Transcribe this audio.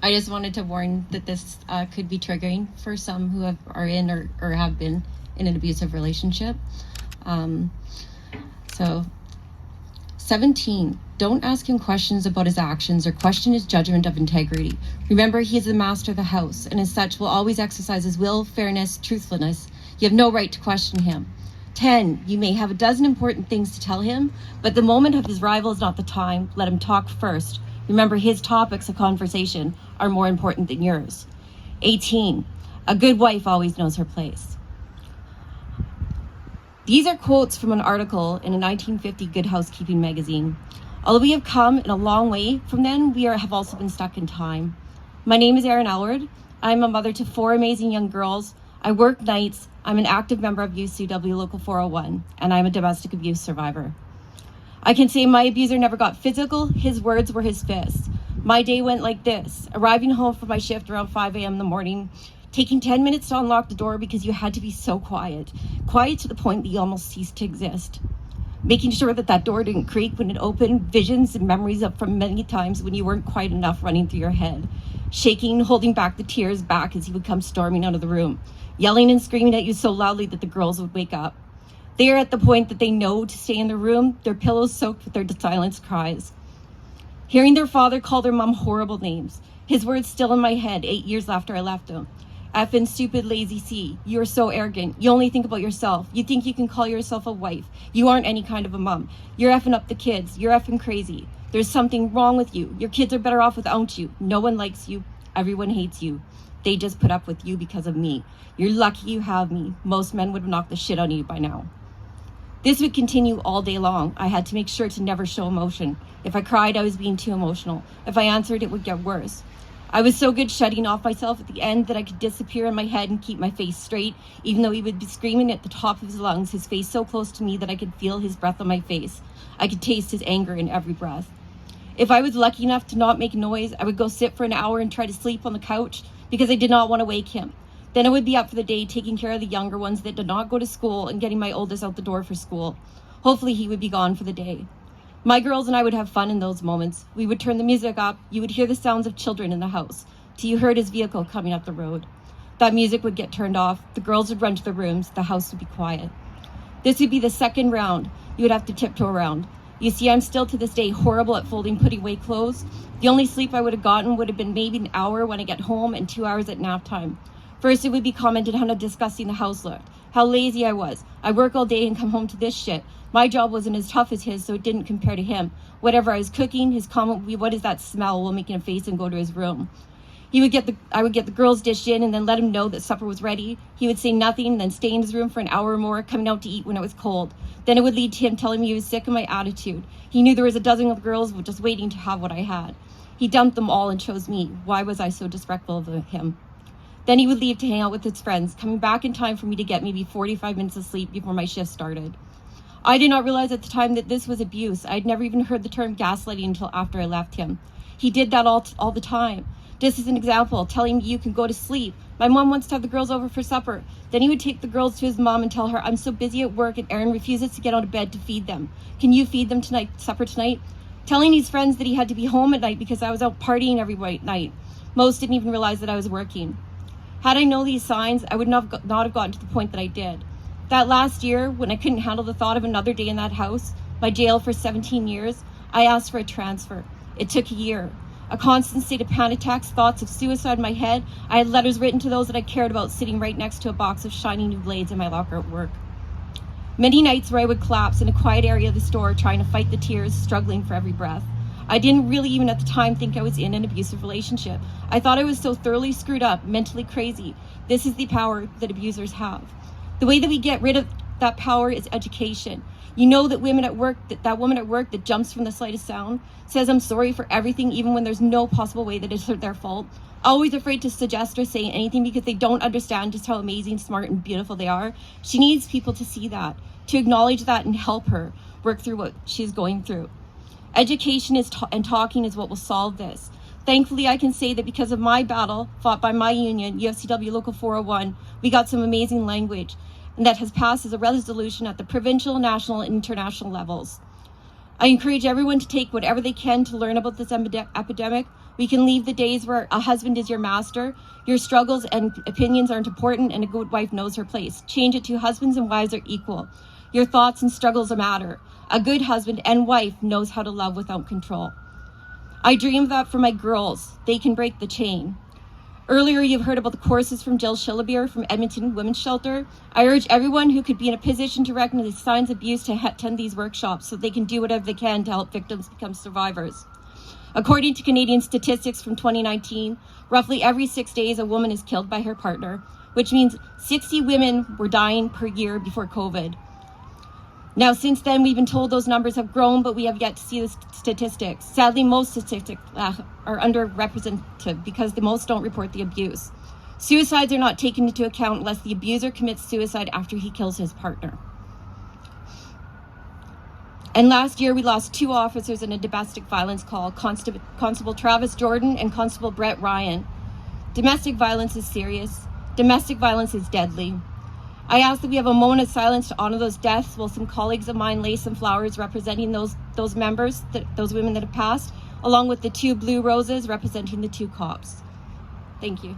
I just wanted to warn that this could be triggering for some who are in or have been in an abusive relationship. So 17, don't ask him questions about his actions or question his judgment of integrity. Remember, he is the master of the house, and as such will always exercise his will, fairness, truthfulness. You have no right to question him. 10, you may have a dozen important things to tell him, but the moment of his arrival is not the time. Let him talk first. Remember, his topics of conversation are more important than yours. 18, a good wife always knows her place. These are quotes from an article in a 1950 Good Housekeeping magazine. Although we have come in a long way from then, have also been stuck in time. My name is Erin. I'm a mother to 4 amazing young girls. I work nights. I'm an active member of UCW Local 401, and I'm a domestic abuse survivor. I can say my abuser never got physical. His words were his fists. My day went like this: arriving home from my shift around 5 a.m. in the morning, taking 10 minutes to unlock the door because you had to be so quiet to the point that you almost ceased to exist. Making sure that door didn't creak when it opened, visions and memories up from many times when you weren't quiet enough running through your head. Shaking, holding back the tears back as he would come storming out of the room, yelling and screaming at you so loudly that the girls would wake up. They are at the point that they know to stay in their room, their pillows soaked with their silenced cries. Hearing their father call their mom horrible names, his words still in my head 8 years after I left him. Effing stupid lazy C, you are so arrogant. You only think about yourself. You think you can call yourself a wife. You aren't any kind of a mom. You're effing up the kids. You're effing crazy. There's something wrong with you. Your kids are better off without you. No one likes you. Everyone hates you. They just put up with you because of me. You're lucky you have me. Most men would have knocked the shit out of you by now. This would continue all day long. I had to make sure to never show emotion. If I cried, I was being too emotional. If I answered, it would get worse. I was so good shutting off myself at the end that I could disappear in my head and keep my face straight, even though he would be screaming at the top of his lungs, his face so close to me that I could feel his breath on my face. I could taste his anger in every breath. If I was lucky enough to not make noise, I would go sit for an hour and try to sleep on the couch because I did not want to wake him. Then I would be up for the day taking care of the younger ones that did not go to school and getting my oldest out the door for school. Hopefully he would be gone for the day. My girls and I would have fun in those moments. We would turn the music up. You would hear the sounds of children in the house till you heard his vehicle coming up the road. That music would get turned off. The girls would run to their rooms. The house would be quiet. This would be the second round. You would have to tiptoe around. You see, I'm still to this day horrible at putting away clothes. The only sleep I would have gotten would have been maybe an hour when I get home and 2 hours at nap time. First, it would be commented how disgusting the house looked, how lazy I was. I work all day and come home to this shit. My job wasn't as tough as his, so it didn't compare to him. Whatever I was cooking, his comment would be, "What is that smell?" while making a face and go to his room. I would get the girls dished in and then let him know that supper was ready. He would say nothing, then stay in his room for an hour or more, coming out to eat when it was cold. Then it would lead to him telling me he was sick of my attitude. He knew there was a dozen of girls just waiting to have what I had. He dumped them all and chose me. Why was I so disrespectful of him? Then he would leave to hang out with his friends, coming back in time for me to get maybe 45 minutes of sleep before my shift started. I did not realize at the time that this was abuse. I'd never even heard the term gaslighting until after I left him. He did that all the time. Just as an example, telling me you can go to sleep. My mom wants to have the girls over for supper. Then he would take the girls to his mom and tell her, "I'm so busy at work and Erin refuses to get out of bed to feed them. Can you feed them supper tonight?" Telling his friends that he had to be home at night because I was out partying every night. Most didn't even realize that I was working. Had I known these signs, I would not have gotten to the point that I did. That last year, when I couldn't handle the thought of another day in that house, my jail for 17 years, I asked for a transfer. It took a year. A constant state of panic attacks, thoughts of suicide in my head. I had letters written to those that I cared about sitting right next to a box of shiny new blades in my locker at work. Many nights where I would collapse in a quiet area of the store trying to fight the tears, struggling for every breath. I didn't really even at the time think I was in an abusive relationship. I thought I was so thoroughly screwed up, mentally crazy. This is the power that abusers have. The way that we get rid of that power is education. You know that women at work, that woman at work that jumps from the slightest sound, says I'm sorry for everything even when there's no possible way that it's their fault. Always afraid to suggest or say anything because they don't understand just how amazing, smart, and beautiful they are. She needs people to see that, to acknowledge that and help her work through what she's going through. Education and talking is what will solve this. Thankfully, I can say that because of my battle fought by my union, UFCW Local 401, we got some amazing language, and that has passed as a resolution at the provincial, national, and international levels. I encourage everyone to take whatever they can to learn about this epidemic, We can leave the days where a husband is your master, your struggles and opinions aren't important, and a good wife knows her place. Change it to husbands and wives are equal. Your thoughts and struggles matter. A good husband and wife knows how to love without control. I dream that for my girls, they can break the chain. Earlier, you've heard about the courses from Jill Shillabeer from Edmonton Women's Shelter. I urge everyone who could be in a position to recognize signs of abuse to attend these workshops so they can do whatever they can to help victims become survivors. According to Canadian statistics from 2019, roughly every 6 days a woman is killed by her partner, which means 60 women were dying per year before COVID. Now, since then, we've been told those numbers have grown, but we have yet to see the statistics. Sadly, most statistics are underrepresented because the most don't report the abuse. Suicides are not taken into account unless the abuser commits suicide after he kills his partner. And last year, we lost 2 officers in a domestic violence call, Constable Travis Jordan and Constable Brett Ryan. Domestic violence is serious. Domestic violence is deadly. I ask that we have a moment of silence to honor those deaths while some colleagues of mine lay some flowers representing those members, those women that have passed, along with the 2 blue roses representing the 2 cops. Thank you.